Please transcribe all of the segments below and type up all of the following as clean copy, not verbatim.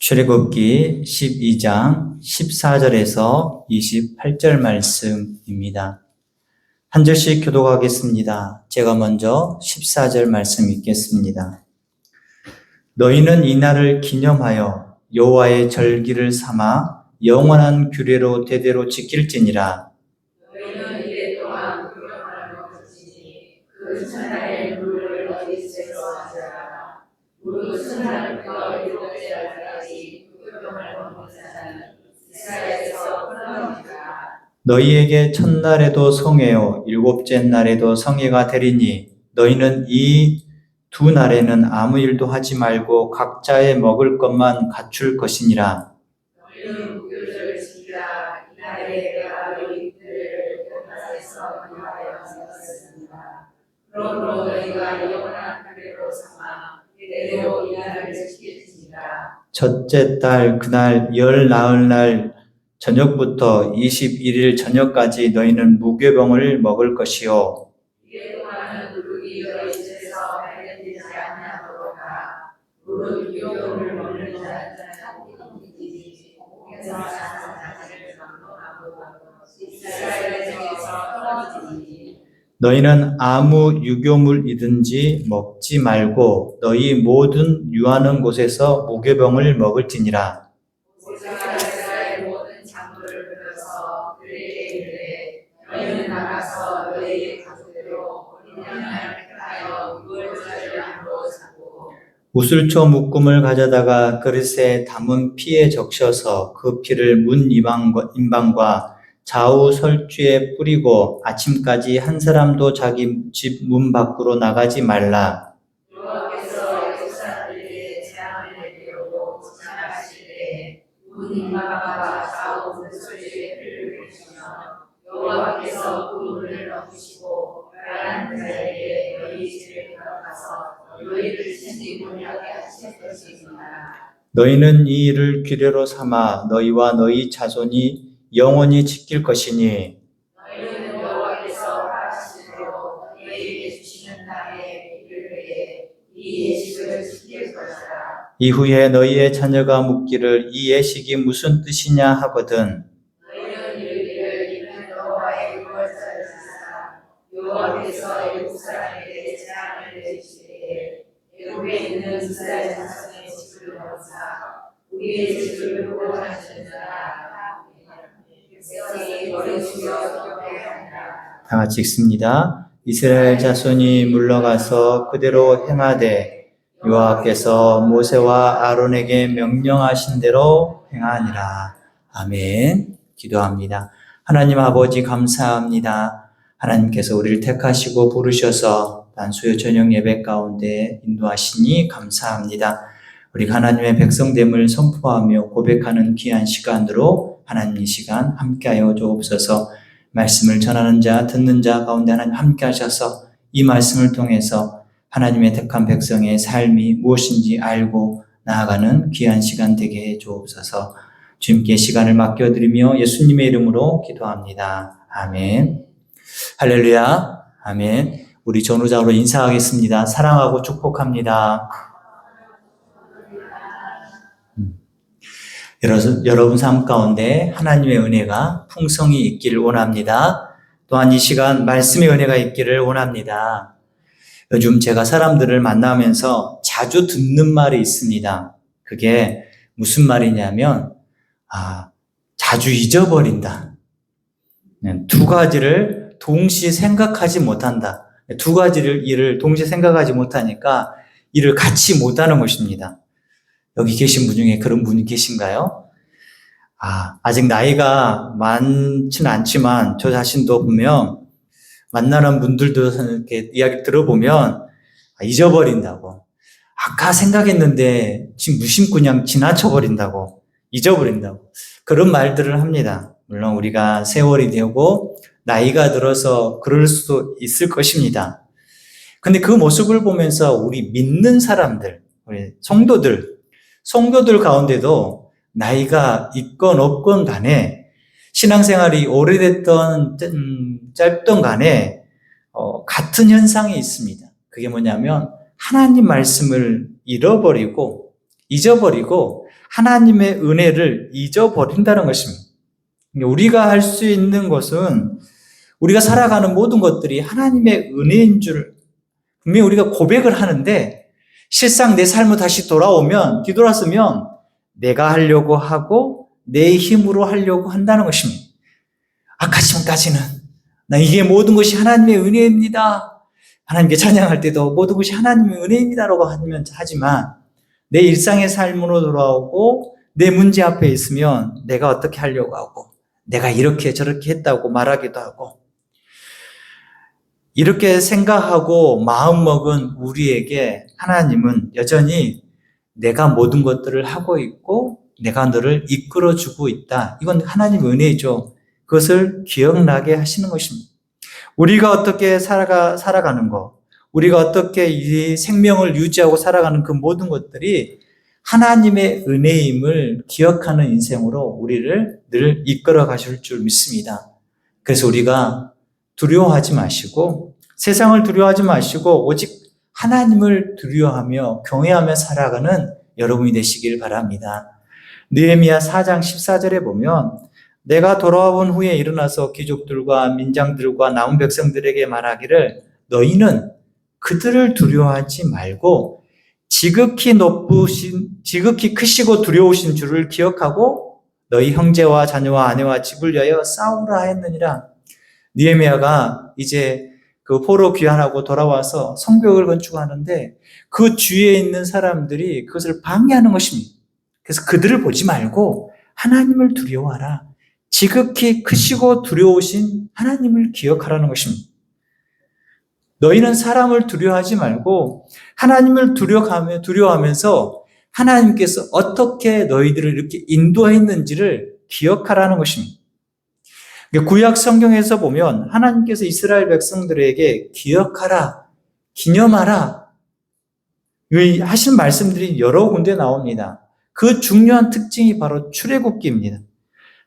출애굽기 12장 14절에서 28절 말씀입니다. 한 절씩 교독하겠습니다. 제가 먼저 14절 말씀 읽겠습니다. 너희는 이날을 기념하여 여호와의 절기를 삼아 영원한 규례로 대대로 지킬지니라. 너희는 이래 동안 구경하는 것이니 그 첫날에 물을 어디서에서 하자라. 물 첫날부터 일곱째 날까지 구경을 먹는 자는 이스라엘에서 끊어니라. 너희에게 첫날에도 성회요 일곱째 날에도 성회가 되리니 너희는 이 두 날에는 아무 일도 하지 말고 각자의 먹을 것만 갖출 것이니라. 너희는 무교절을 지키라. 이날에 내가 너희들을 여호와에서 구하여 세웠습니다. 그러므로 너희가 영원한 규례로 삼아 대대로 이날을 지킬지니라. 첫째 달 그날 열 나흘날 저녁부터 21일 저녁까지 너희는 무교병을 먹을 것이요. 이에 동안은 누룩이 너희 집에서 발견되지 아니하도록하라. 물은 유용을 먹는 자는 한국인이지 공에서 사는 자를 막론하고 이스라엘 중에서 끊어지니. 너희는 아무 유교물이든지 먹지 말고 너희 모든 유하는 곳에서 무교병을 먹을지니라. 모세가 이스라엘 모든 장로를 불러서 그들에게 이르되 너희는 나가서 너희의 가족대로 어린양을 택하여 유월절을 양으로 잡고 우슬초 묶음을 가져다가 그릇에 담은 피에 적셔서 그 피를 문 임방과 좌우 설주에 뿌리고 아침까지 한 사람도 자기 집 문 밖으로 나가지 말라. 여호와께서 애굽 사람들에게 재앙을 내리려고 지나가실 때에 문 임방과 좌우 설주에 피를 뿌리시며 여호와께서 그 문을 덮으시고 빨간 자에게 너희 집에 들어가서 너희를 친히 문하게 하실 것이니라. 너희는 이 일을 규례로 삼아 너희와 너희 자손이 영원히 지킬 것이니 너희는 여호와께서 하신 대로 너희에게 주시는 땅에 이르되 이 예식을 지킬 것이라. 이후에 너희의 자녀가 묻기를 이 예식이 무슨 뜻이냐 하거든 너희는 이르기를 이는 여호와의 유월절을 지사 여호와께서 애굽 사람에게 재앙을 내리시되 애굽에 있는 이스라엘 자손의 집을 건사 우리의 집을 보호하시는 자라. 백성이 머리 숙여 경배하니라. 다 같이 읽습니다. 이스라엘 자손이 물러가서 그대로 행하되 여호와께서 모세와 아론에게 명령하신 대로 행하니라. 아멘. 기도합니다. 하나님 아버지 감사합니다. 하나님께서 우리를 택하시고 부르셔서 단수요 저녁 예배 가운데 인도하시니 감사합니다. 우리가 하나님의 백성됨을 선포하며 고백하는 귀한 시간으로 하나님 이 시간 함께하여 주옵소서. 말씀을 전하는 자, 듣는 자 가운데 하나님 함께 하셔서 이 말씀을 통해서 하나님의 택한 백성의 삶이 무엇인지 알고 나아가는 귀한 시간 되게 해 주옵소서. 주님께 시간을 맡겨드리며 예수님의 이름으로 기도합니다. 아멘. 할렐루야. 아멘. 우리 전우장으로 인사하겠습니다. 사랑하고 축복합니다. 여러분 삶 가운데 하나님의 은혜가 풍성히 있기를 원합니다. 또한 이 시간 말씀의 은혜가 있기를 원합니다. 요즘 제가 사람들을 만나면서 자주 듣는 말이 있습니다. 그게 무슨 말이냐면 자주 잊어버린다. 두 가지를 동시에 생각하지 못한다. 두 가지를 일을 동시에 생각하지 못하니까 일을 같이 못하는 것입니다. 여기 계신 분 중에 그런 분이 계신가요? 아직 나이가 많지는 않지만 저 자신도 보면 만나는 분들도 이렇게 이야기 들어보면 잊어버린다고. 아까 생각했는데 지금 무심코 그냥 지나쳐버린다고. 잊어버린다고. 그런 말들을 합니다. 물론 우리가 세월이 되고 나이가 들어서 그럴 수도 있을 것입니다. 근데 그 모습을 보면서 우리 믿는 사람들, 우리 성도들 가운데도 나이가 있건 없건 간에 신앙생활이 오래됐던 짧던 간에 같은 현상이 있습니다. 그게 뭐냐면 하나님 말씀을 잊어버리고 하나님의 은혜를 잊어버린다는 것입니다. 우리가 할 수 있는 것은 우리가 살아가는 모든 것들이 하나님의 은혜인 줄 분명히 우리가 고백을 하는데 실상 내 삶을 다시 뒤돌았으면 내가 하려고 하고 내 힘으로 하려고 한다는 것입니다. 아까 지금까지는 나 이게 모든 것이 하나님의 은혜입니다. 하나님께 찬양할 때도 모든 것이 하나님의 은혜입니다라고 하지만 내 일상의 삶으로 돌아오고 내 문제 앞에 있으면 내가 어떻게 하려고 하고 내가 이렇게 저렇게 했다고 말하기도 하고 이렇게 생각하고 마음먹은 우리에게 하나님은 여전히 내가 모든 것들을 하고 있고 내가 너를 이끌어주고 있다. 이건 하나님의 은혜죠. 그것을 기억나게 하시는 것입니다. 우리가 어떻게 살아가는 것, 우리가 어떻게 이 생명을 유지하고 살아가는 그 모든 것들이 하나님의 은혜임을 기억하는 인생으로 우리를 늘 이끌어 가실 줄 믿습니다. 그래서 우리가 두려워하지 마시고 세상을 두려워하지 마시고 오직 하나님을 두려워하며 경외하며 살아가는 여러분이 되시길 바랍니다. 느헤미야 4장 14절에 보면 내가 돌아와 본 후에 일어나서 귀족들과 민장들과 남은 백성들에게 말하기를 너희는 그들을 두려워하지 말고 지극히 크시고 두려우신 주를 기억하고 너희 형제와 자녀와 아내와 집을 위하여 싸우라 하였느니라. 느헤미야가 이제 그 포로 귀환하고 돌아와서 성벽을 건축하는데 그 주위에 있는 사람들이 그것을 방해하는 것입니다. 그래서 그들을 보지 말고 하나님을 두려워하라. 지극히 크시고 두려우신 하나님을 기억하라는 것입니다. 너희는 사람을 두려워하지 말고 하나님을 두려워하면서 하나님께서 어떻게 너희들을 이렇게 인도했는지를 기억하라는 것입니다. 구약 성경에서 보면 하나님께서 이스라엘 백성들에게 기억하라, 기념하라 하신 말씀들이 여러 군데 나옵니다. 그 중요한 특징이 바로 출애굽기입니다.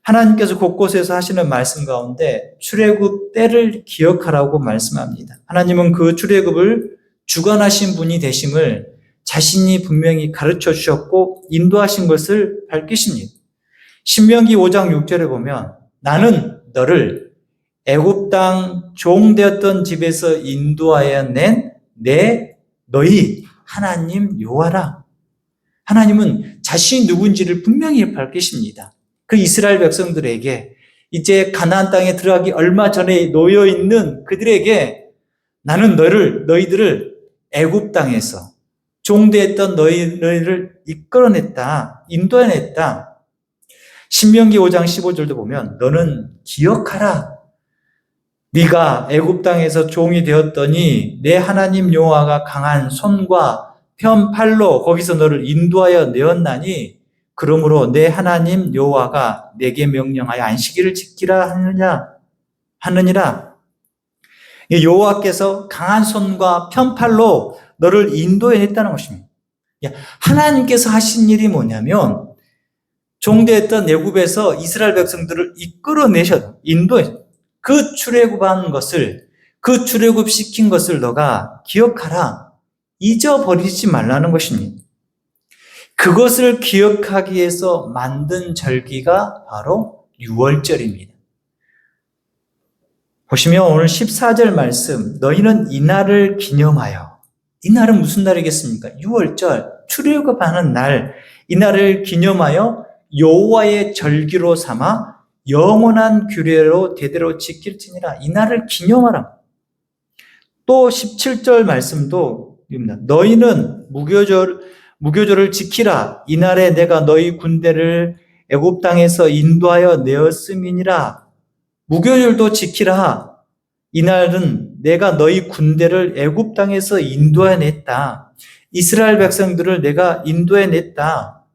하나님께서 곳곳에서 하시는 말씀 가운데 출애굽 때를 기억하라고 말씀합니다. 하나님은 그 출애굽을 주관하신 분이 되심을 자신이 분명히 가르쳐 주셨고 인도하신 것을 밝히십니다. 신명기 5장 6절에 보면 나는 너를 애굽 땅 종되었던 집에서 인도하여 낸 너희 하나님 여호와라. 하나님은 자신이 누군지를 분명히 밝히십니다. 그 이스라엘 백성들에게 이제 가나안 땅에 들어가기 얼마 전에 놓여 있는 그들에게 나는 너희들을 애굽 땅에서 종되었던 너희를 이끌어냈다, 인도해냈다. 신명기 5장 15절도 보면 너는 기억하라. 네가 애굽 땅에서 종이 되었더니 내 하나님 여호와가 강한 손과 편 팔로 거기서 너를 인도하여 내었나니 그러므로 내 하나님 여호와가 내게 명령하여 안식일을 지키라 하느니라. 여호와께서 강한 손과 편 팔로 너를 인도해냈다는 것입니다. 하나님께서 하신 일이 뭐냐면 종되었던 애굽에서 이스라엘 백성들을 인도해 그 출애굽한 것을 그 출애굽시킨 것을 너가 기억하라. 잊어버리지 말라는 것입니다. 그것을 기억하기 위해서 만든 절기가 바로 유월절입니다. 보시면 오늘 14절 말씀 너희는 이 날을 기념하여 이 날은 무슨 날이겠습니까? 유월절 출애굽하는 날 이 날을 기념하여 여호와의 절기로 삼아 영원한 규례로 대대로 지킬지니라. 이 날을 기념하라. 또 17절 말씀도 너희는 무교절을 지키라. 이 날에 내가 너희 군대를 애굽 땅에서 인도하여 내었음이니라. 무교절도 지키라. 이 날은 내가 너희 군대를 애굽 땅에서 인도해냈다. 이스라엘 백성들을 내가 인도해냈다.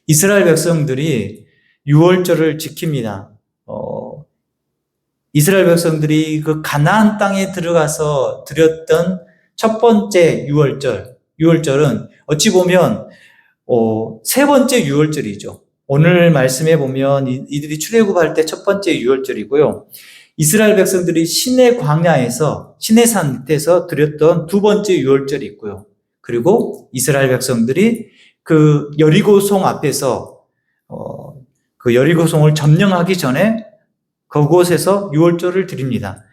이스라엘 백성들이 유월절을 지킵니다. 이스라엘 백성들이 그 가나안 땅에 들어가서 드렸던 첫 번째 유월절은 어찌 보면 세 번째 유월절이죠. 오늘 말씀에 보면 이들이 출애굽할 때 첫 번째 유월절이고요. 이스라엘 백성들이 시내 광야에서 시내산 밑에서 드렸던 두 번째 유월절이 있고요. 그리고 이스라엘 백성들이 그 여리고성 앞에서 그 여리고성을 점령하기 전에 그곳에서 유월절을 드립니다.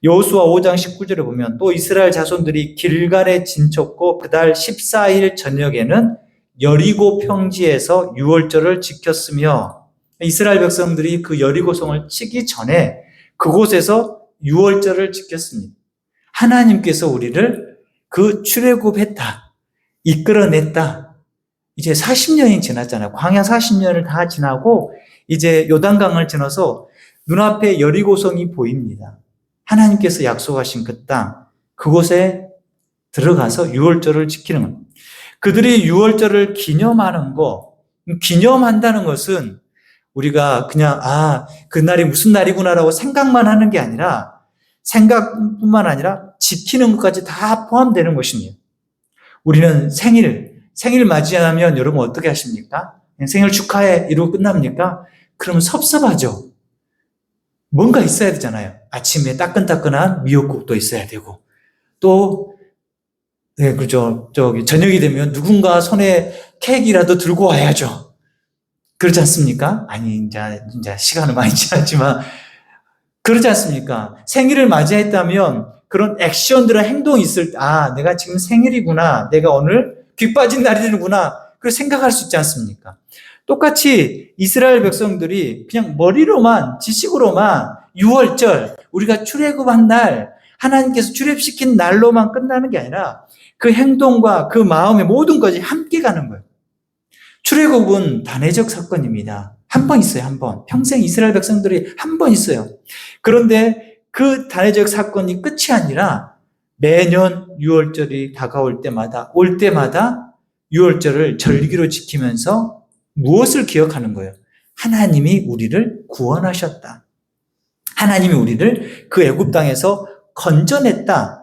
여호수아 5장 19절에 보면 또 이스라엘 자손들이 길갈에 진쳤고 그달 14일 저녁에는 여리고 평지에서 유월절을 지켰으며 이스라엘 백성들이 그 여리고성을 치기 전에 그곳에서 유월절을 지켰습니다. 하나님께서 우리를 그 출애굽했다, 이끌어냈다. 이제 40년이 지났잖아요. 광야 40년을 다 지나고 이제 요단강을 지나서 눈앞에 여리고성이 보입니다. 하나님께서 약속하신 그 땅, 그곳에 들어가서 유월절을 지키는 겁니다. 그들이 유월절을 기념하는 거, 기념한다는 것은 우리가 그냥 그날이 무슨 날이구나라고 생각만 하는 게 아니라 생각뿐만 아니라 지키는 것까지 다 포함되는 것입니다. 우리는 생일 맞이하면 여러분 어떻게 하십니까? 그냥 생일 축하해 이러고 끝납니까? 그러면 섭섭하죠. 뭔가 있어야 되잖아요. 아침에 따끈따끈한 미역국도 있어야 되고 또 그죠. 저녁이 되면 누군가 손에 케이크라도 들고 와야죠. 그렇지 않습니까? 아니, 이제 시간은 많이 지났지만, 그렇지 않습니까? 생일을 맞이했다면, 그런 액션들은 행동이 있을 때, 내가 지금 생일이구나. 내가 오늘 귀 빠진 날이구나. 그렇게 생각할 수 있지 않습니까? 똑같이 이스라엘 백성들이 그냥 머리로만, 지식으로만, 유월절, 우리가 출애굽한 날, 하나님께서 출애굽시킨 날로만 끝나는 게 아니라, 그 행동과 그 마음의 모든 것이 함께 가는 거예요. 출애굽은 단회적 사건입니다. 한 번 있어요, 한 번. 평생 이스라엘 백성들이 한 번 있어요. 그런데 그 단회적 사건이 끝이 아니라 매년 유월절이 다가올 때마다, 올 때마다 유월절을 절기로 지키면서 무엇을 기억하는 거예요? 하나님이 우리를 구원하셨다. 하나님이 우리를 그 애굽 땅에서 건져냈다.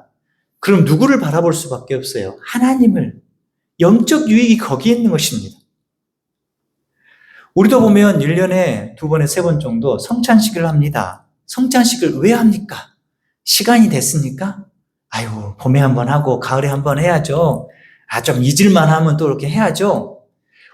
그럼 누구를 바라볼 수밖에 없어요? 하나님을. 영적 유익이 거기에 있는 것입니다. 우리도 보면 1년에 2번에 3번 정도 성찬식을 합니다. 성찬식을 왜 합니까? 시간이 됐으니까? 봄에 한번 하고 가을에 한번 해야죠. 좀 잊을만 하면 또 이렇게 해야죠.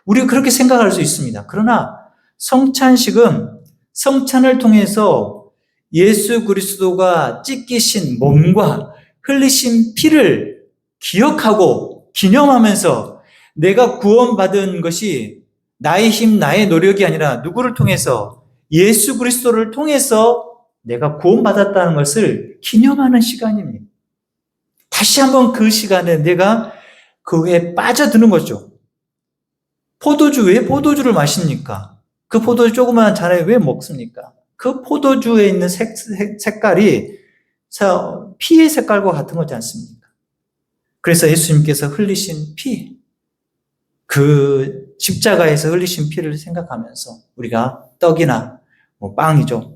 우리가 그렇게 생각할 수 있습니다. 그러나 성찬식은 성찬을 통해서 예수 그리스도가 찢기신 몸과 흘리신 피를 기억하고 기념하면서 내가 구원받은 것이 나의 힘, 나의 노력이 아니라 누구를 통해서? 예수 그리스도를 통해서 내가 구원받았다는 것을 기념하는 시간입니다. 다시 한번 그 시간에 내가 그에 빠져드는 거죠. 왜 포도주를 마십니까? 그 포도주 조그마한 잔에 왜 먹습니까? 그 포도주에 있는 색깔이 피의 색깔과 같은 거지 않습니까? 그래서 예수님께서 흘리신 피, 그 십자가에서 흘리신 피를 생각하면서 우리가 떡이나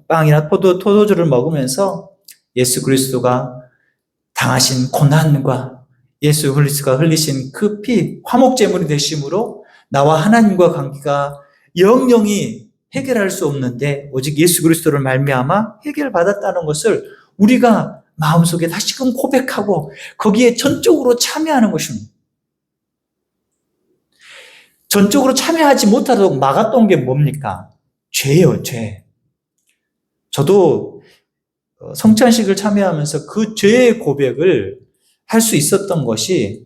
빵이나 포도주를 먹으면서 예수 그리스도가 당하신 고난과 예수 그리스도가 흘리신 그 피, 화목제물이 되심으로 나와 하나님과 관계가 영영이 해결할 수 없는데 오직 예수 그리스도를 말미암아 해결받았다는 것을 우리가 마음속에 다시금 고백하고 거기에 전적으로 참여하는 것입니다. 전적으로 참여하지 못하도록 막았던 게 뭡니까? 죄예요, 죄. 저도 성찬식을 참여하면서 그 죄의 고백을 할 수 있었던 것이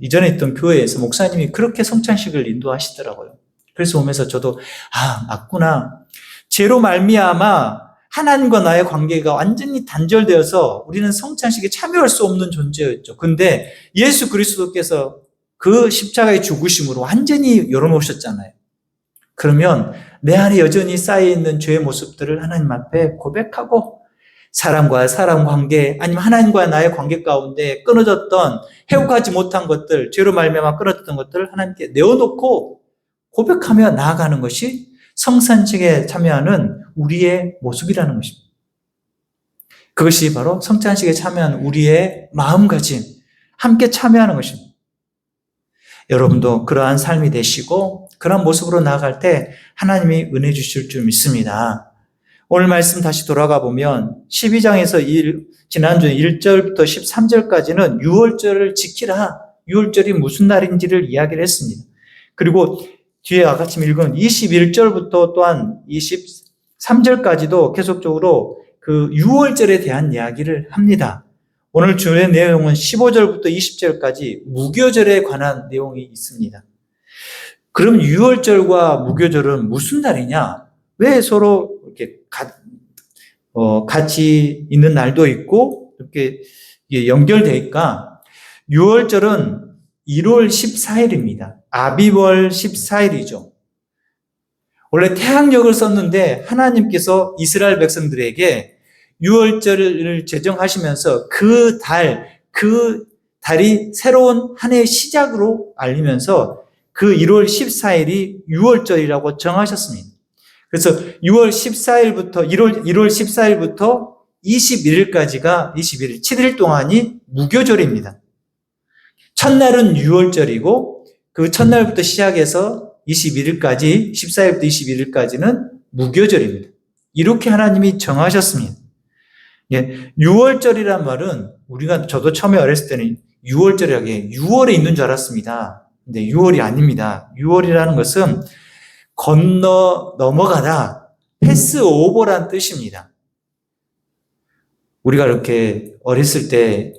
이전에 있던 교회에서 목사님이 그렇게 성찬식을 인도하시더라고요. 그래서 오면서 저도 맞구나. 죄로 말미암아 하나님과 나의 관계가 완전히 단절되어서 우리는 성찬식에 참여할 수 없는 존재였죠. 근데 예수 그리스도께서 그 십자가의 죽으심으로 완전히 열어놓으셨잖아요. 그러면 내 안에 여전히 쌓여있는 죄의 모습들을 하나님 앞에 고백하고 사람과 사람 관계 아니면 하나님과 나의 관계 가운데 끊어졌던 회복하지 못한 것들, 죄로 말미암아 끊어졌던 것들을 하나님께 내어놓고 고백하며 나아가는 것이 성찬식에 참여하는 우리의 모습이라는 것입니다. 그것이 바로 성찬식에 참여하는 우리의 마음가짐, 함께 참여하는 것입니다. 여러분도 그러한 삶이 되시고 그러한 모습으로 나아갈 때 하나님이 은혜 주실 줄 믿습니다. 오늘 말씀 다시 돌아가 보면 12장에서 지난주 1절부터 13절까지는 유월절을 지키라, 유월절이 무슨 날인지를 이야기를 했습니다. 그리고 뒤에 아까쯤 읽은 21절부터 또한 23절까지도 계속적으로 그 유월절에 대한 이야기를 합니다. 오늘 주의 내용은 15절부터 20절까지 무교절에 관한 내용이 있습니다. 그럼 유월절과 무교절은 무슨 날이냐? 왜 서로 이렇게 같이 있는 날도 있고 이렇게 연결되니까 유월절은 1월 14일입니다. 아비월 14일이죠. 원래 태양력을 썼는데 하나님께서 이스라엘 백성들에게 유월절을 제정하시면서 그 달이 새로운 한 해의 시작으로 알리면서 그 1월 14일이 유월절이라고 정하셨습니다. 그래서 1월 14일부터 21일까지가 21일, 7일 동안이 무교절입니다. 첫날은 유월절이고 그 첫날부터 시작해서 21일까지, 14일부터 21일까지는 무교절입니다. 이렇게 하나님이 정하셨습니다. 예, 유월절이란 말은 저도 처음에 어렸을 때는 유월절이라고 해 6월에 있는 줄 알았습니다. 근데 6월이 아닙니다. 6월이라는 것은 넘어가다, 패스오버란 뜻입니다. 우리가 이렇게 어렸을 때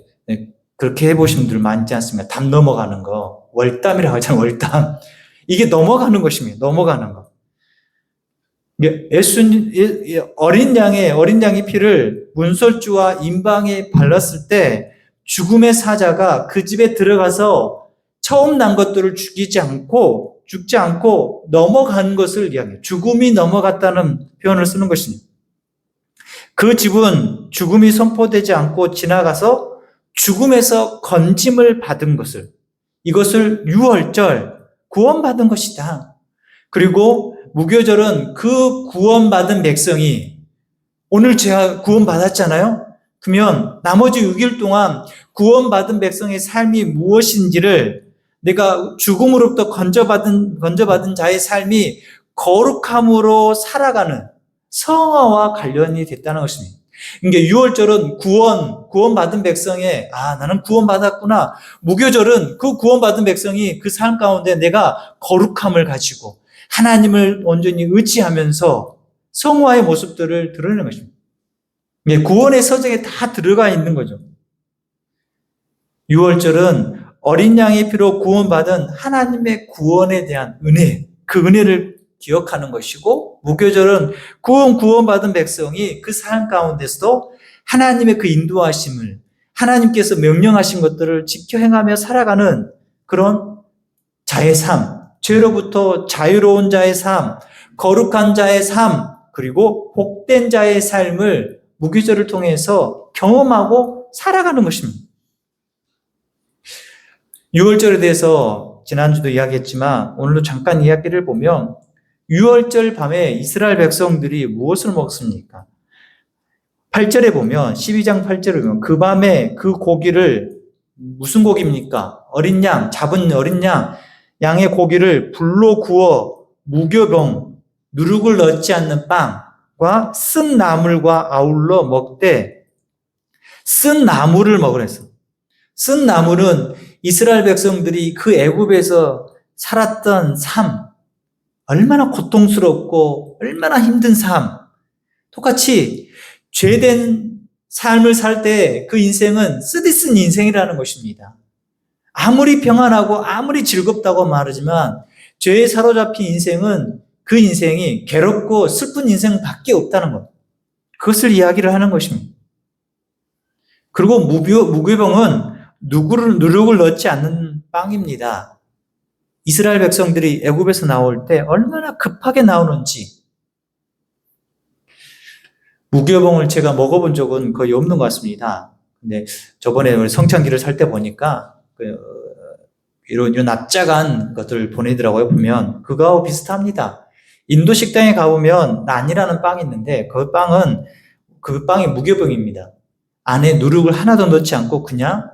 그렇게 해보신 분들 많지 않습니까? 담 넘어가는 거, 월담이라고 하잖아요, 월담. 이게 넘어가는 것입니다. 넘어가는 거. 어린 양의 피를 문설주와 임방에 발랐을 때 죽음의 사자가 그 집에 들어가서 처음 난 것들을 죽지 않고 넘어간 것을 이야기해요. 죽음이 넘어갔다는 표현을 쓰는 것입니다. 그 집은 죽음이 선포되지 않고 지나가서 죽음에서 건짐을 받은 이것을 유월절, 구원받은 것이다. 그리고 무교절은 그 구원받은 백성이 오늘 제가 구원받았잖아요? 그러면 나머지 6일 동안 구원받은 백성의 삶이 무엇인지를 내가 죽음으로부터 건져받은 자의 삶이 거룩함으로 살아가는 성화와 관련이 됐다는 것입니다. 그러니까 유월절은 구원받은 백성의 나는 구원받았구나. 무교절은 그 구원받은 백성이 그 삶 가운데 내가 거룩함을 가지고 하나님을 온전히 의지하면서 성화의 모습들을 드러내는 것입니다. 구원의 서정에 다 들어가 있는 거죠. 유월절은 어린 양의 피로 구원받은 하나님의 구원에 대한 은혜, 그 은혜를 기억하는 것이고, 무교절은 구원받은 백성이 그 삶 가운데서도 하나님의 그 인도하심을, 하나님께서 명령하신 것들을 지켜 행하며 살아가는 그런 자의 삶, 죄로부터 자유로운 자의 삶, 거룩한 자의 삶, 그리고 복된 자의 삶을 무교절을 통해서 경험하고 살아가는 것입니다. 유월절에 대해서 지난주도 이야기했지만 오늘도 잠깐 이야기를 보면 유월절 밤에 이스라엘 백성들이 무엇을 먹습니까? 8절에 보면 12장 8절에 보면 그 밤에 그 고기를 무슨 고기입니까? 잡은 어린 양의 고기를 불로 구워 무교병, 누룩을 넣지 않는 빵과 쓴 나물과 아울러 먹되 쓴 나물을 먹으랬어. 쓴 나물은 이스라엘 백성들이 그 애굽에서 살았던 삶, 얼마나 고통스럽고 얼마나 힘든 삶, 똑같이 죄된 삶을 살 때 그 인생은 쓰디쓴 인생이라는 것입니다. 아무리 평안하고 아무리 즐겁다고 말하지만 죄에 사로잡힌 인생은 그 인생이 괴롭고 슬픈 인생밖에 없다는 것. 그것을 이야기를 하는 것입니다. 그리고 무교병은 누룩을 넣지 않는 빵입니다. 이스라엘 백성들이 애굽에서 나올 때 얼마나 급하게 나오는지. 무교병을 제가 먹어본 적은 거의 없는 것 같습니다. 근데 저번에 성찬기를 살 때 보니까 이런 납작한 것들을 보내더라고요. 보면 그거하고 비슷합니다. 인도 식당에 가보면 난이라는 빵이 있는데 그 빵이 무교병입니다. 안에 누룩을 하나도 넣지 않고 그냥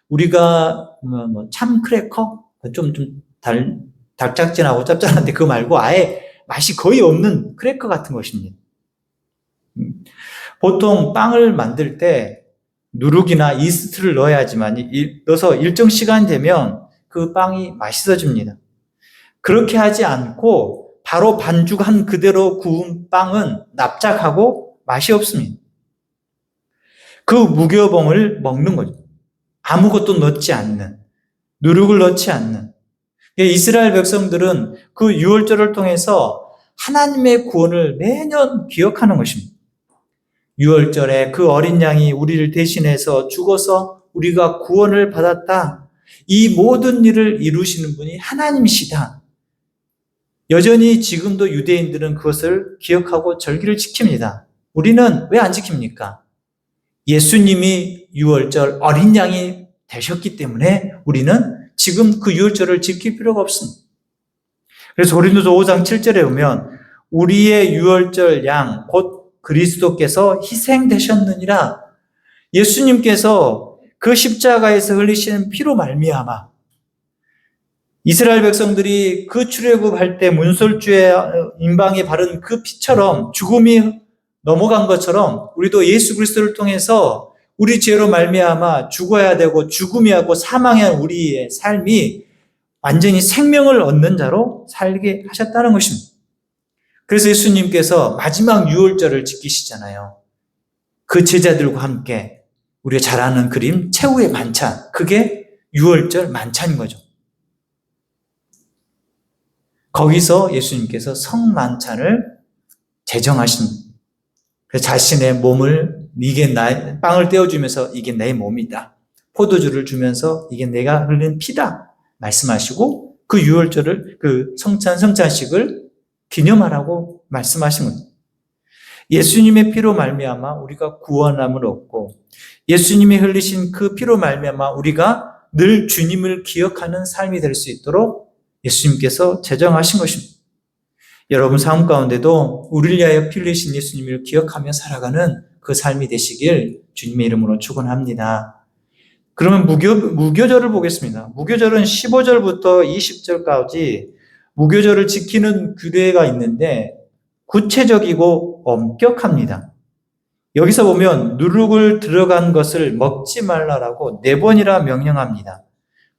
우리가 참 크래커? 좀 달짝지근하고 짭짤한데 그거 말고 아예 맛이 거의 없는 크래커 같은 것입니다. 보통 빵을 만들 때 누룩이나 이스트를 넣어서 일정 시간 되면 그 빵이 맛있어집니다. 그렇게 하지 않고 바로 반죽한 그대로 구운 빵은 납작하고 맛이 없습니다. 그 무교봉을 먹는 거죠. 아무것도 넣지 않는, 누룩을 넣지 않는. 이스라엘 백성들은 그 유월절을 통해서 하나님의 구원을 매년 기억하는 것입니다. 유월절에 그 어린 양이 우리를 대신해서 죽어서 우리가 구원을 받았다. 이 모든 일을 이루시는 분이 하나님이시다. 여전히 지금도 유대인들은 그것을 기억하고 절기를 지킵니다. 우리는 왜 안 지킵니까? 예수님이 유월절 어린 양이 되셨기 때문에 우리는 지금 그 유월절을 지킬 필요가 없습니다. 그래서 고린도서 5장 7절에 보면 우리의 유월절 양 곧 그리스도께서 희생되셨느니라. 예수님께서 그 십자가에서 흘리시는 피로 말미암아 이스라엘 백성들이 그 출애굽할 때 문설주에 임방에 바른 그 피처럼 죽음이 넘어간 것처럼 우리도 예수 그리스도를 통해서 우리 죄로 말미암아 죽어야 되고 죽음이 하고 사망한 우리의 삶이 완전히 생명을 얻는 자로 살게 하셨다는 것입니다. 그래서 예수님께서 마지막 유월절을 지키시잖아요. 그 제자들과 함께 우리가 잘 아는 그림 최후의 만찬, 그게 유월절 만찬인 거죠. 거기서 예수님께서 성만찬을 제정하신, 그래서 자신의 몸을 빵을 떼어주면서 이게 내 몸이다. 포도주를 주면서 이게 내가 흘린 피다. 말씀하시고 그 유월절을, 그 성찬식을 기념하라고 말씀하신 거예요. 예수님의 피로 말미암아 우리가 구원함을 얻고 예수님이 흘리신 그 피로 말미암아 우리가 늘 주님을 기억하는 삶이 될 수 있도록 예수님께서 제정하신 것입니다. 여러분 삶 가운데도 우리를 위하여 피 흘리신 예수님을 기억하며 살아가는 그 삶이 되시길 주님의 이름으로 축원합니다. 그러면 무교절을 보겠습니다. 무교절은 15절부터 20절까지 무교절을 지키는 규례가 있는데 구체적이고 엄격합니다. 여기서 보면 누룩을 들어간 것을 먹지 말라라고 4번이나 명령합니다.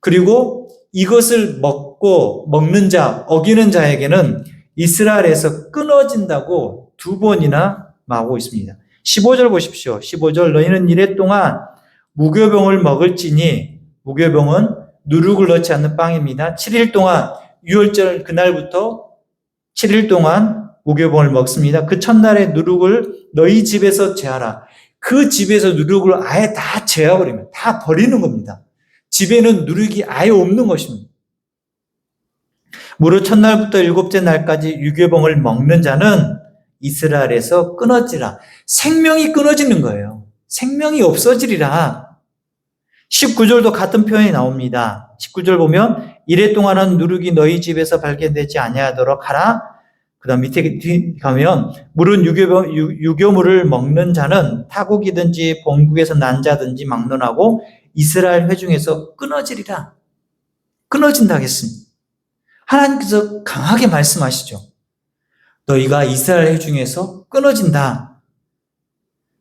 그리고 이것을 먹는 자, 어기는 자에게는 이스라엘에서 끊어진다고 2번이나 말하고 있습니다. 15절 보십시오. 15절 너희는 이래 동안 무교병을 먹을지니, 무교병은 누룩을 넣지 않는 빵입니다. 7일 동안 유월절 그날부터 7일 동안 무교병을 먹습니다. 그 첫날에 누룩을 너희 집에서 제하라. 그 집에서 누룩을 아예 다 제어버리면 다 버리는 겁니다. 집에는 누룩이 아예 없는 것입니다. 무릇 첫날부터 7째 날까지 유교병을 먹는 자는 이스라엘에서 끊어지라. 생명이 끊어지는 거예요. 생명이 없어지리라. 19절도 같은 표현이 나옵니다. 19절 보면 이래 동안은 누룩이 너희 집에서 발견되지 아니하도록 하라. 그 다음 밑에 가면 물은 유교물을 먹는 자는 타국이든지 본국에서 난 자든지 막론하고 이스라엘 회중에서 끊어지리라. 끊어진다 하겠습니다. 하나님께서 강하게 말씀하시죠. 너희가 이스라엘 회중에서 끊어진다.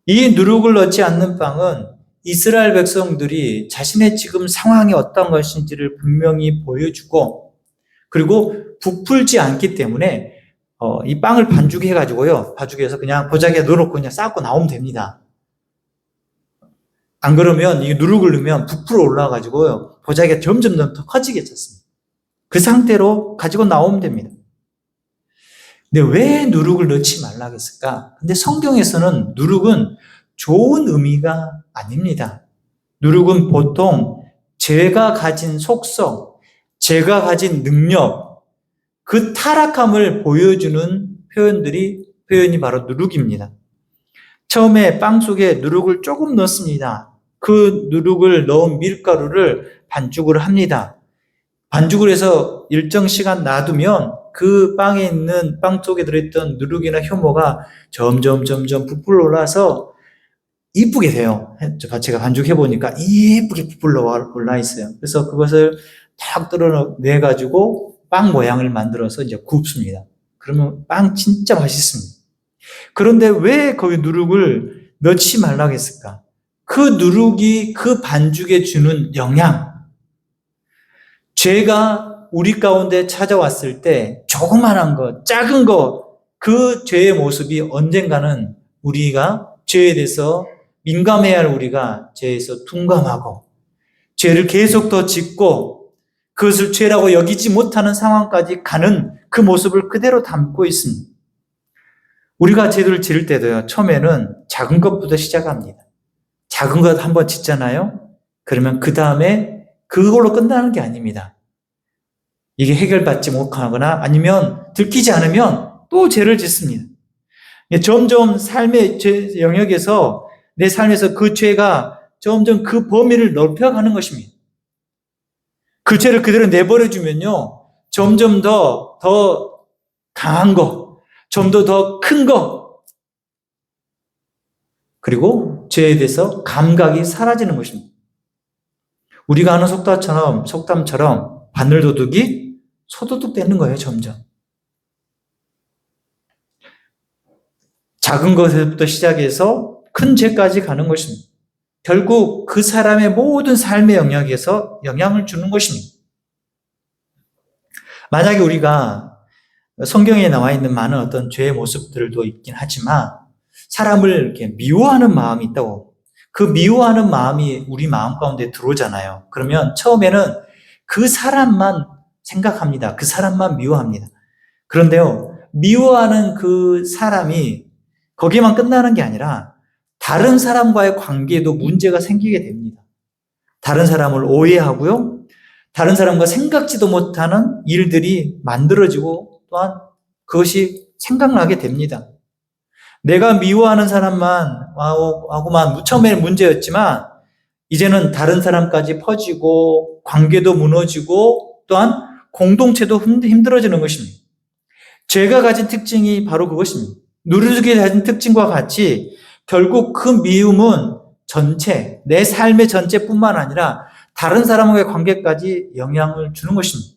이 누룩을 넣지 않는 빵은 이스라엘 백성들이 자신의 지금 상황이 어떤 것인지를 분명히 보여주고 그리고 부풀지 않기 때문에 이 빵을 반죽해가지고요. 반죽해서 그냥 보자기에 넣어놓고 그냥 쌓고 나오면 됩니다. 안 그러면 이 누룩을 넣으면 부풀어 올라가지고요. 보자기가 점점 더 커지게 찼습니다. 그 상태로 가지고 나오면 됩니다. 근데 왜 누룩을 넣지 말라고 했을까? 근데 성경에서는 누룩은 좋은 의미가 아닙니다. 누룩은 보통 죄가 가진 속성, 죄가 가진 능력, 그 타락함을 보여주는 표현이 바로 누룩입니다. 처음에 빵 속에 누룩을 조금 넣습니다. 그 누룩을 넣은 밀가루를 반죽을 합니다. 반죽을 해서 일정 시간 놔두면 그 빵에 있는 빵 속에 들어있던 누룩이나 효모가 점점 부풀어 올라서 이쁘게 돼요. 제가 반죽해보니까 이쁘게 부풀러 올라 있어요. 그래서 그것을 탁 뚫어내가지고 빵 모양을 만들어서 이제 굽습니다. 그러면 빵 진짜 맛있습니다. 그런데 왜 거기 누룩을 넣지 말라고 했을까? 그 누룩이 그 반죽에 주는 영양, 죄가 우리 가운데 찾아왔을 때 조그만한 것, 작은 것, 그 죄의 모습이 언젠가는 우리가 죄에 대해서 민감해야 할 우리가 죄에서 둔감하고 죄를 계속 더 짓고 그것을 죄라고 여기지 못하는 상황까지 가는 그 모습을 그대로 담고 있습니다. 우리가 죄를 지을 때도요, 처음에는 작은 것부터 시작합니다. 작은 것 한번 짓잖아요? 그러면 그 다음에 그걸로 끝나는 게 아닙니다. 이게 해결받지 못하거나 아니면 들키지 않으면 또 죄를 짓습니다. 점점 삶의 죄 영역에서 내 삶에서 그 죄가 점점 그 범위를 넓혀가는 것입니다. 그 죄를 그대로 내버려주면요, 점점 더 강한 거, 좀 더 큰 거, 그리고 죄에 대해서 감각이 사라지는 것입니다. 우리가 아는 속담처럼 바늘도둑이 소도둑 되는 거예요, 점점. 작은 것부터 시작해서 큰 죄까지 가는 것입니다. 결국 그 사람의 모든 삶의 영역에서 영향을 주는 것입니다. 만약에 우리가 성경에 나와 있는 많은 어떤 죄의 모습들도 있긴 하지만 사람을 이렇게 미워하는 마음이 있다고, 그 미워하는 마음이 우리 마음 가운데 들어오잖아요. 그러면 처음에는 그 사람만 생각합니다. 그 사람만 미워합니다. 그런데요, 미워하는 그 사람이 거기에만 끝나는 게 아니라 다른 사람과의 관계에도 문제가 생기게 됩니다. 다른 사람을 오해하고요, 다른 사람과 생각지도 못하는 일들이 만들어지고 또한 그것이 생각나게 됩니다. 내가 미워하는 사람만 하고만 처음에는 문제였지만 이제는 다른 사람까지 퍼지고 관계도 무너지고 또한 공동체도 힘들어지는 것입니다. 죄가 가진 특징이 바로 그것입니다. 누르게 가진 특징과 같이 결국 그 미움은 전체, 내 삶의 전체뿐만 아니라 다른 사람과의 관계까지 영향을 주는 것입니다.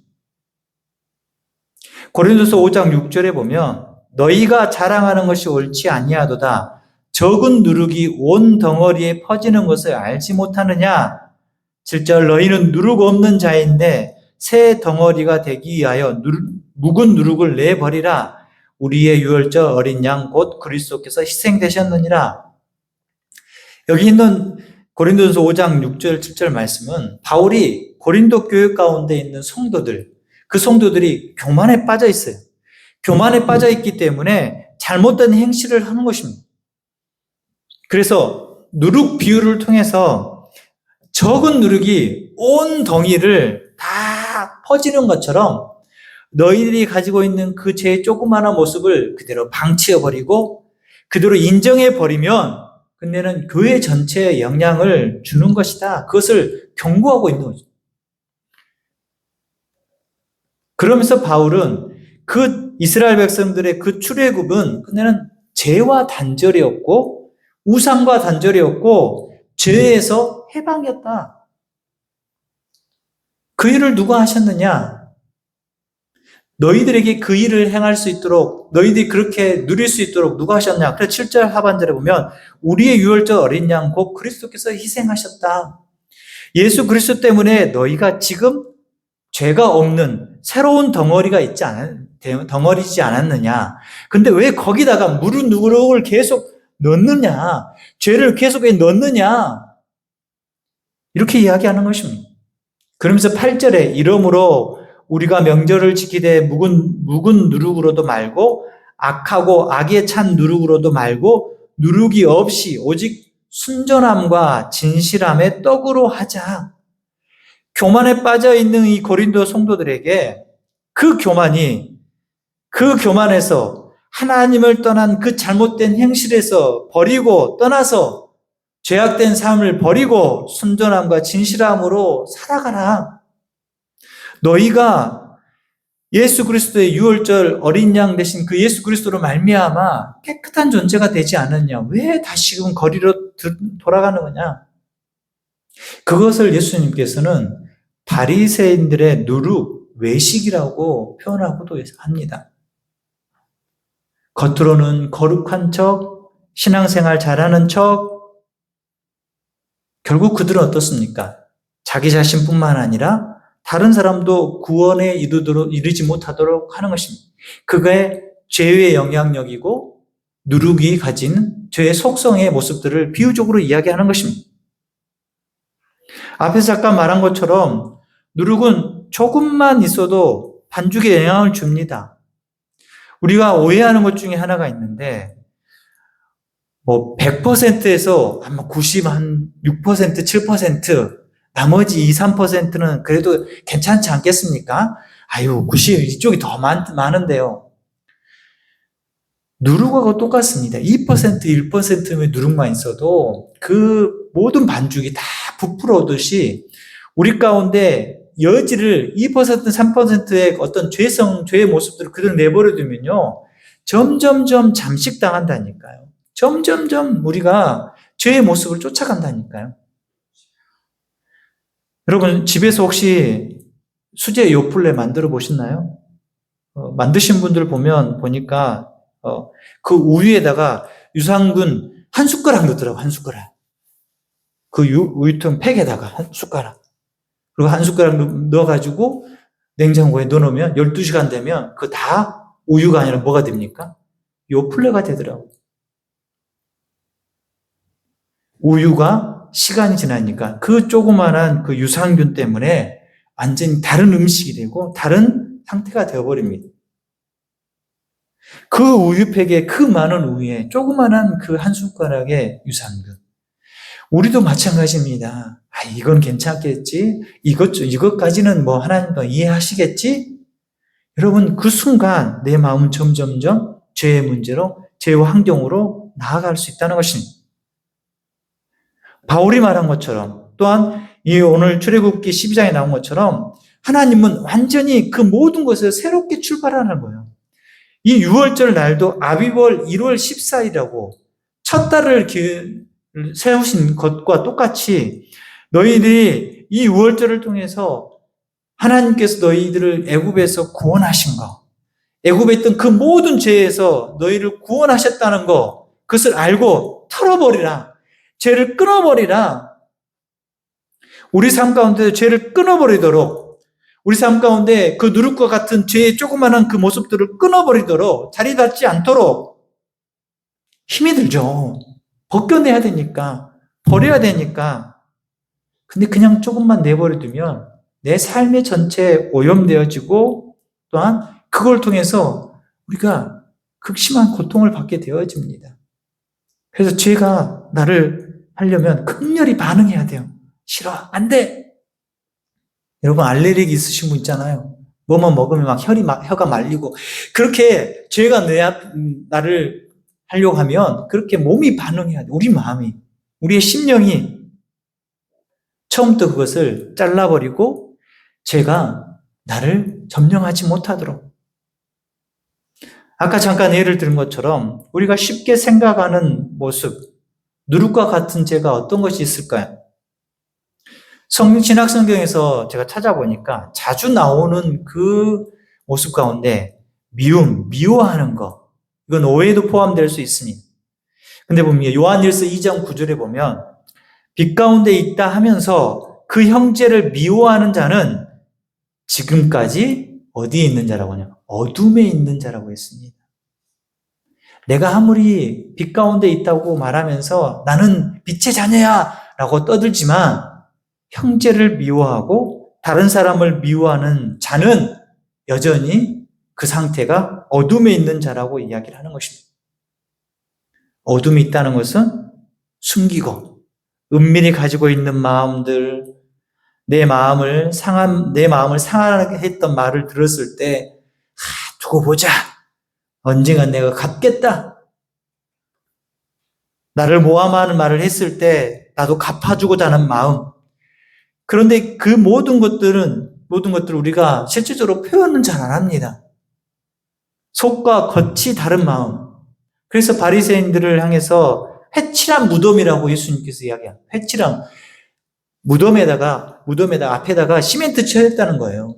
고린도서 5장 6절에 보면 너희가 자랑하는 것이 옳지 아니하도다. 적은 누룩이 온 덩어리에 퍼지는 것을 알지 못하느냐. 7절 너희는 누룩 없는 자인데 새 덩어리가 되기 위하여 묵은 누룩을 내버리라. 우리의 유월절 어린 양 곧 그리스도께서 희생되셨느니라. 여기 있는 고린도전서 5장 6절 7절 말씀은 바울이 고린도 교회 가운데 있는 성도들, 그 성도들이 교만에 빠져 있어요. 교만에 빠져 있기 때문에 잘못된 행실을 하는 것입니다. 그래서 누룩 비유를 통해서 적은 누룩이 온 덩이를 다 퍼지는 것처럼 너희들이 가지고 있는 그 죄의 조그마한 모습을 그대로 방치해버리고 그대로 인정해버리면 근데는 교회 전체에 영향을 주는 것이다. 그것을 경고하고 있는 거죠. 그러면서 바울은 그 이스라엘 백성들의 그 출애굽은 근데는 죄와 단절이었고 우상과 단절이었고 죄에서 해방이었다. 그 일을 누가 하셨느냐? 너희들에게 그 일을 행할 수 있도록 너희들이 그렇게 누릴 수 있도록 누가 하셨냐? 그래서 7절 하반절에 보면 우리의 유월절 어린 양 곧 그리스도께서 희생하셨다. 예수 그리스도 때문에 너희가 지금 죄가 없는 새로운 덩어리지 않았느냐? 근데 왜 거기다가 무른 누룩을 계속 넣느냐? 죄를 계속 넣느냐? 이렇게 이야기하는 것입니다. 그러면서 8절에 이러므로 우리가 명절을 지키되 묵은 누룩으로도 말고 악하고 악에 찬 누룩으로도 말고 누룩이 없이 오직 순전함과 진실함의 떡으로 하자. 교만에 빠져 있는 이 고린도 성도들에게 그 교만에서 하나님을 떠난 그 잘못된 행실에서 버리고 떠나서 죄악된 삶을 버리고 순전함과 진실함으로 살아가라. 너희가 예수 그리스도의 유월절 어린 양 대신 그 예수 그리스도로 말미암아 깨끗한 존재가 되지 않았냐? 왜 다시금 거리로 돌아가는 거냐? 그것을 예수님께서는 바리새인들의 누룩, 외식이라고 표현하고도 합니다. 겉으로는 거룩한 척, 신앙생활 잘하는 척, 결국 그들은 어떻습니까? 자기 자신뿐만 아니라 다른 사람도 구원에 이르지 못하도록 하는 것입니다. 그게 죄의 영향력이고 누룩이 가진 죄의 속성의 모습들을 비유적으로 이야기하는 것입니다. 앞에서 잠깐 말한 것처럼 누룩은 조금만 있어도 반죽에 영향을 줍니다. 우리가 오해하는 것 중에 하나가 있는데 100%에서 아마 96%, 7% 나머지 2, 3%는 그래도 괜찮지 않겠습니까? 90 이쪽이 더 많은데요. 누룩하고 똑같습니다. 2%, 1%의 누룩만 있어도 그 모든 반죽이 다 부풀어오듯이 우리 가운데 여지를 2%, 3%의 어떤 죄의 모습들을 그대로 내버려두면요. 점점점 잠식당한다니까요. 점점점 우리가 죄의 모습을 쫓아간다니까요. 여러분 집에서 혹시 수제 요플레 만들어 보셨나요? 만드신 분들 보니까 그 우유에다가 유산균 한 숟가락 넣더라고, 한 숟가락. 그 우유통 팩에다가 한 숟가락. 그리고 한 숟가락 넣어가지고 냉장고에 넣어놓으면 12시간 되면 그 다 우유가 아니라 뭐가 됩니까? 요플레가 되더라고. 우유가 시간이 지나니까 그 조그만한 그 유산균 때문에 완전히 다른 음식이 되고 다른 상태가 되어버립니다. 그 우유팩에 그 많은 우유에 조그만한 그 한 숟가락의 유산균. 우리도 마찬가지입니다. 이건 괜찮겠지? 이것까지는 뭐 하나님도 이해하시겠지? 여러분, 그 순간 내 마음은 점점점 죄의 문제로, 죄의 환경으로 나아갈 수 있다는 것입니다. 바울이 말한 것처럼 또한 이 오늘 출애굽기 12장에 나온 것처럼 하나님은 완전히 그 모든 것을 새롭게 출발하는 거예요. 이 6월절 날도 아비벌 1월 14일이라고 첫 달을 세우신 것과 똑같이 너희들이 이 6월절을 통해서 하나님께서 너희들을 애굽에서 구원하신 거, 애굽에 있던 그 모든 죄에서 너희를 구원하셨다는 거, 그것을 알고 털어버리라. 죄를 끊어버리라. 우리 삶 가운데 죄를 끊어버리도록, 우리 삶 가운데 그 누룩과 같은 죄의 조그마한 그 모습들을 끊어버리도록, 자리 닿지 않도록 힘이 들죠. 벗겨내야 되니까, 버려야 되니까. 근데 그냥 조금만 내버려두면 내 삶의 전체에 오염되어지고 또한 그걸 통해서 우리가 극심한 고통을 받게 되어집니다. 그래서 죄가 나를 하려면 극렬히 반응해야 돼요. 싫어, 안 돼. 여러분 알레르기 있으신 분 있잖아요. 뭐만 먹으면 막 혀가 말리고 그렇게 죄가 나를 하려고 하면 그렇게 몸이 반응해야 돼. 우리 마음이, 우리의 심령이 처음부터 그것을 잘라버리고 죄가 나를 점령하지 못하도록. 아까 잠깐 예를 들은 것처럼 우리가 쉽게 생각하는 모습, 누룩과 같은 죄가 어떤 것이 있을까요? 신약성경에서 제가 찾아보니까 자주 나오는 그 모습 가운데 미워하는 것, 이건 오해도 포함될 수 있습니다. 근데 보면 요한일서 2장 9절에 보면 빛 가운데 있다 하면서 그 형제를 미워하는 자는 지금까지 어디에 있는 자라고 하냐? 어둠에 있는 자라고 했습니다. 내가 아무리 빛 가운데 있다고 말하면서 나는 빛의 자녀야 라고 떠들지만 형제를 미워하고 다른 사람을 미워하는 자는 여전히 그 상태가 어둠에 있는 자라고 이야기를 하는 것입니다. 어둠이 있다는 것은 숨기고 은밀히 가지고 있는 마음들, 내 마음을 상하게 했던 말을 들었을 때 두고 보자. 언젠간 내가 갚겠다. 나를 모함하는 말을 했을 때 나도 갚아주고자 하는 마음. 그런데 그 모든 것들을 우리가 실질적으로 표현은 잘 안 합니다. 속과 겉이 다른 마음. 그래서 바리새인들을 향해서 회칠한 무덤이라고 예수님께서 이야기합니다. 회칠한 무덤에다가 앞에다가 시멘트 칠했다는 거예요.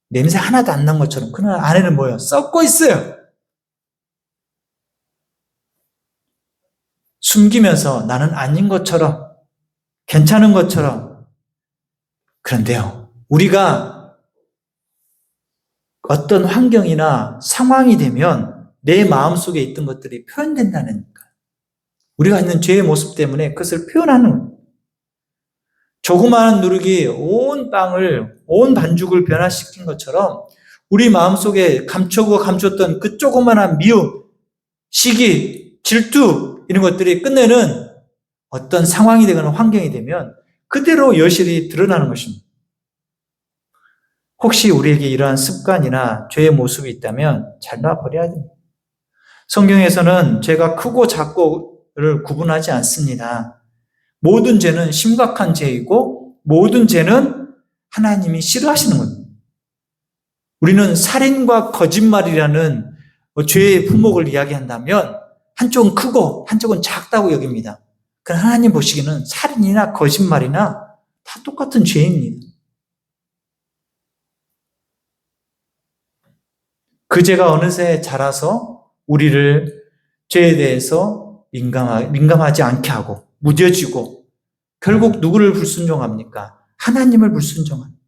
냄새 하나도 안 난 것처럼. 그러나 안에는 뭐예요? 썩고 있어요. 숨기면서 나는 아닌 것처럼, 괜찮은 것처럼. 그런데요, 우리가 어떤 환경이나 상황이 되면 내 마음속에 있던 것들이 표현된다는 거예요. 우리가 있는 죄의 모습 때문에 그것을 표현하는 거예요. 조그마한 누룩이 온 빵을, 온 반죽을 변화시킨 것처럼 우리 마음속에 감췄던 그 조그마한 미움, 시기, 질투 이런 것들이 끝내는 어떤 상황이 되거나 환경이 되면 그대로 여실히 드러나는 것입니다. 혹시 우리에게 이러한 습관이나 죄의 모습이 있다면 잘 놔버려야 됩니다. 성경에서는 죄가 크고 작고를 구분하지 않습니다. 모든 죄는 심각한 죄이고 모든 죄는 하나님이 싫어하시는 겁니다. 우리는 살인과 거짓말이라는 죄의 품목을 이야기한다면 한쪽은 크고 한쪽은 작다고 여깁니다. 그러나 하나님 보시기에는 살인이나 거짓말이나 다 똑같은 죄입니다. 그 죄가 어느새 자라서 우리를 죄에 대해서 민감하지 않게 하고 무뎌지고 결국 누구를 불순종합니까? 하나님을 불순종합니다.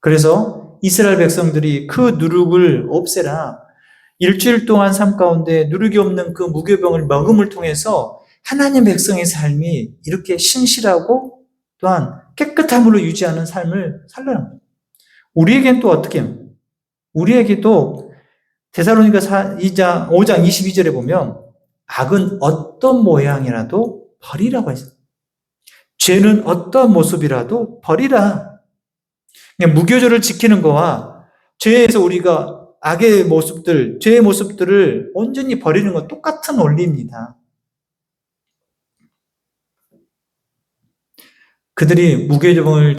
그래서 이스라엘 백성들이 그 누룩을 없애라. 일주일 동안 삶 가운데 누룩이 없는 그 무교병을 먹음을 통해서 하나님 백성의 삶이 이렇게 신실하고 또한 깨끗함으로 유지하는 삶을 살라는 거예요. 우리에겐 또 어떻게 해요? 우리에게도 데살로니가 5장 22절에 보면 악은 어떤 모양이라도 버리라고 했어요. 죄는 어떤 모습이라도 버리라. 그냥 무교절을 지키는 거와 죄에서 우리가 악의 모습들, 죄의 모습들을 온전히 버리는 건 똑같은 원리입니다. 그들이 무교절을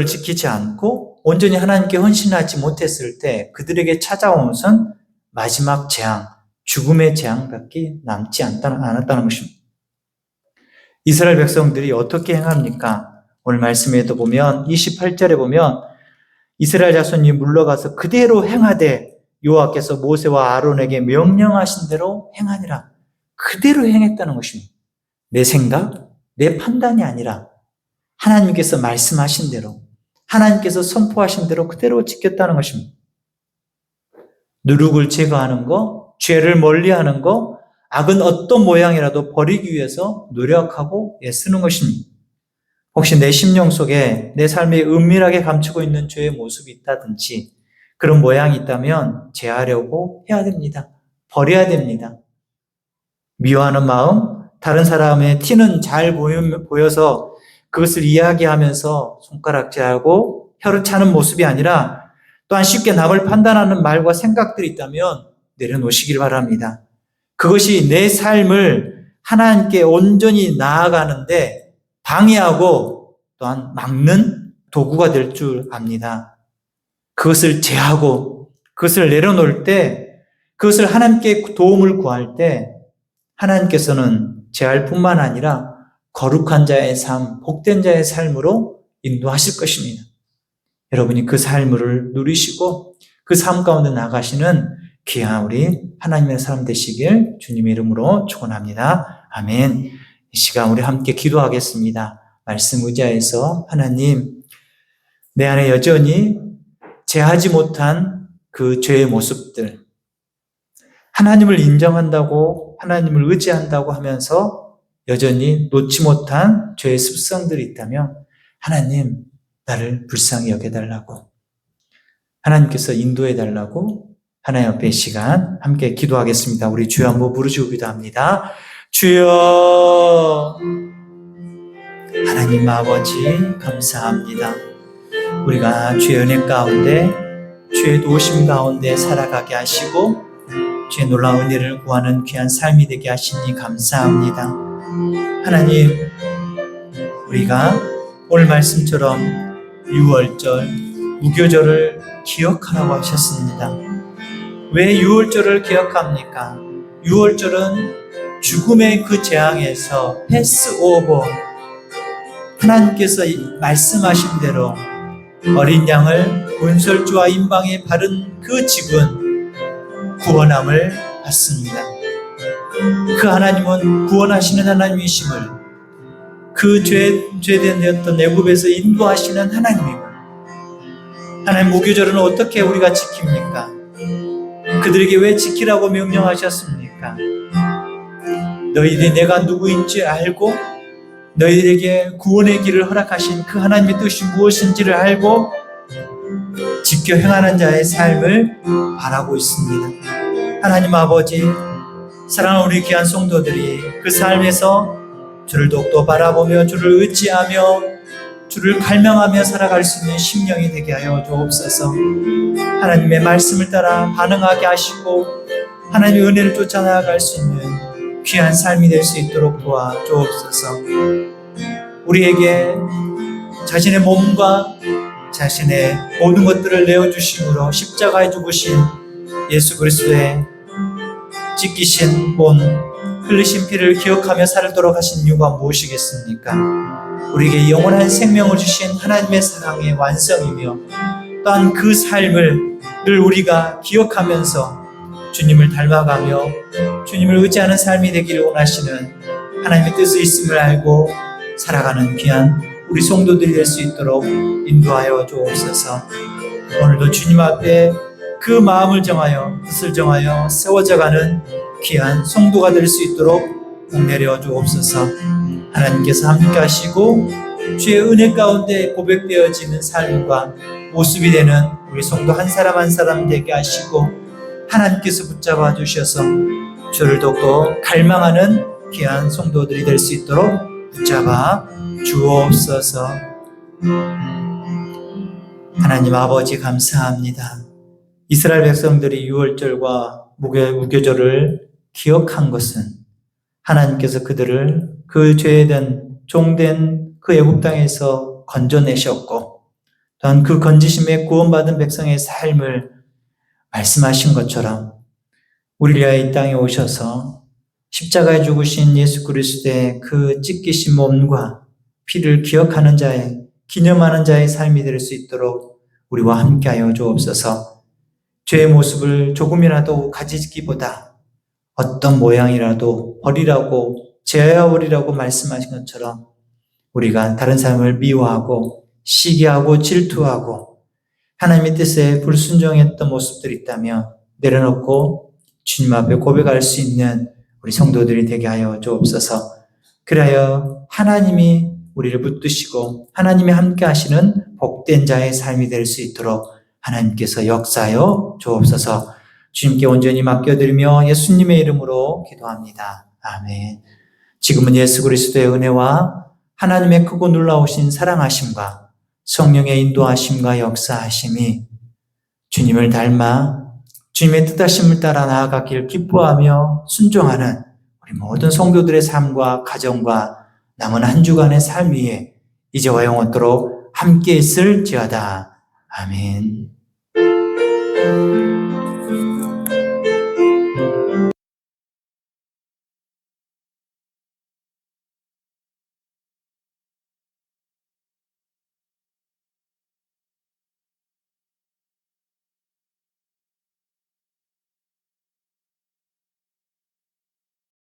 지키지 않고 온전히 하나님께 헌신하지 못했을 때 그들에게 찾아온 것은 마지막 재앙, 죽음의 재앙밖에 남지 않았다는 것입니다. 이스라엘 백성들이 어떻게 행합니까? 오늘 말씀에도 보면 28절에 보면 이스라엘 자손이 물러가서 그대로 행하되 여호와께서 모세와 아론에게 명령하신 대로 행하니라. 그대로 행했다는 것입니다. 내 생각, 내 판단이 아니라 하나님께서 말씀하신 대로, 하나님께서 선포하신 대로 그대로 지켰다는 것입니다. 누룩을 제거하는 거, 죄를 멀리하는 거, 악은 어떤 모양이라도 버리기 위해서 노력하고 애쓰는 것입니다. 혹시 내 심령 속에 내 삶에 은밀하게 감추고 있는 죄의 모습이 있다든지 그런 모양이 있다면 제하려고 해야 됩니다. 버려야 됩니다. 미워하는 마음, 다른 사람의 티는 잘 보여서 그것을 이야기하면서 손가락질하고 혀를 차는 모습이 아니라 또한 쉽게 남을 판단하는 말과 생각들이 있다면 내려놓으시길 바랍니다. 그것이 내 삶을 하나님께 온전히 나아가는데 방해하고 또한 막는 도구가 될 줄 압니다. 그것을 제하고 그것을 내려놓을 때 그것을 하나님께 도움을 구할 때 하나님께서는 제할 뿐만 아니라 거룩한 자의 삶, 복된 자의 삶으로 인도하실 것입니다. 여러분이 그 삶을 누리시고 그 삶 가운데 나가시는 귀한 우리 하나님의 사람 되시길 주님의 이름으로 축원합니다. 아멘. 이 시간 우리 함께 기도하겠습니다. 말씀 의지하여서 하나님, 내 안에 여전히 제하지 못한 그 죄의 모습들, 하나님을 인정한다고 하나님을 의지한다고 하면서 여전히 놓지 못한 죄의 습성들이 있다면 하나님 나를 불쌍히 여겨달라고, 하나님께서 인도해달라고 하나님 앞에 시간 함께 기도하겠습니다. 우리 주여 한번 부르시고 기도합니다. 주여, 하나님 아버지 감사합니다. 우리가 주의 은혜 가운데 주의 도우심 가운데 살아가게 하시고 주의 놀라운 은혜를 구하는 귀한 삶이 되게 하시니 감사합니다. 하나님, 우리가 오늘 말씀처럼 유월절, 무교절을 기억하라고 하셨습니다. 왜 유월절을 기억합니까? 유월절은 죽음의 그 재앙에서 패스오버, 하나님께서 말씀하신 대로 어린 양을 문설주와 인방에 바른 그 집은 구원함을 받습니다. 그 하나님은 구원하시는 하나님이심을, 그 죄된 어떤 애굽에서 인도하시는 하나님이고 하나님, 무교절은 어떻게 우리가 지킵니까? 그들에게 왜 지키라고 명령하셨습니까? 너희들이 내가 누구인지 알고 너희들에게 구원의 길을 허락하신 그 하나님의 뜻이 무엇인지를 알고 지켜 행하는 자의 삶을 바라고 있습니다. 하나님 아버지, 사랑하는 우리 귀한 성도들이 그 삶에서 주를 더욱더 바라보며 주를 의지하며 주를 갈망하며 살아갈 수 있는 심령이 되게 하여 주옵소서. 하나님의 말씀을 따라 반응하게 하시고 하나님의 은혜를 쫓아나갈 수 있는 귀한 삶이 될 수 있도록 도와주옵소서. 우리에게 자신의 몸과 자신의 모든 것들을 내어주심으로 십자가에 죽으신 예수 그리스도의 찢기신 몸, 흘리신 피를 기억하며 살도록 하신 이유가 무엇이겠습니까? 우리에게 영원한 생명을 주신 하나님의 사랑의 완성이며 또한 그 삶을 늘 우리가 기억하면서 주님을 닮아가며 주님을 의지하는 삶이 되기를 원하시는 하나님의 뜻이 있음을 알고 살아가는 귀한 우리 성도들이 될 수 있도록 인도하여 주옵소서. 오늘도 주님 앞에 그 마음을 정하여 뜻을 정하여 세워져가는 귀한 성도가 될 수 있도록 복내려 주옵소서. 하나님께서 함께 하시고 주의 은혜 가운데 고백되어지는 삶과 모습이 되는 우리 성도 한 사람 한 사람 되게 하시고 하나님께서 붙잡아 주셔서 주를 더욱더 갈망하는 귀한 성도들이 될 수 있도록 붙잡아 주옵소서. 하나님 아버지, 감사합니다. 이스라엘 백성들이 유월절과 무교절을 기억한 것은 하나님께서 그들을 그 죄된 종된 그 애굽 땅에서 건져내셨고 또한 그 건지심에 구원받은 백성의 삶을 말씀하신 것처럼 우리를 위하여 이 땅에 오셔서 십자가에 죽으신 예수 그리스도의 그 찢기신 몸과 피를 기억하는 자의, 기념하는 자의 삶이 될 수 있도록 우리와 함께하여 주옵소서. 죄의 모습을 조금이라도 가지기보다 어떤 모양이라도 버리라고, 제어버리라고 말씀하신 것처럼 우리가 다른 사람을 미워하고 시기하고 질투하고 하나님의 뜻에 불순종했던 모습들이 있다면 내려놓고 주님 앞에 고백할 수 있는 우리 성도들이 되게 하여 주옵소서. 그리하여 하나님이 우리를 붙드시고 하나님이 함께 하시는 복된 자의 삶이 될 수 있도록 하나님께서 역사하여 주옵소서. 주님께 온전히 맡겨드리며 예수님의 이름으로 기도합니다. 아멘. 지금은 예수 그리스도의 은혜와 하나님의 크고 놀라우신 사랑하심과 성령의 인도하심과 역사하심이 주님을 닮아 주님의 뜻하심을 따라 나아가길 기뻐하며 순종하는 우리 모든 성도들의 삶과 가정과 남은 한 주간의 삶 위에 이제와 영원토록 함께 있을지어다. 아멘.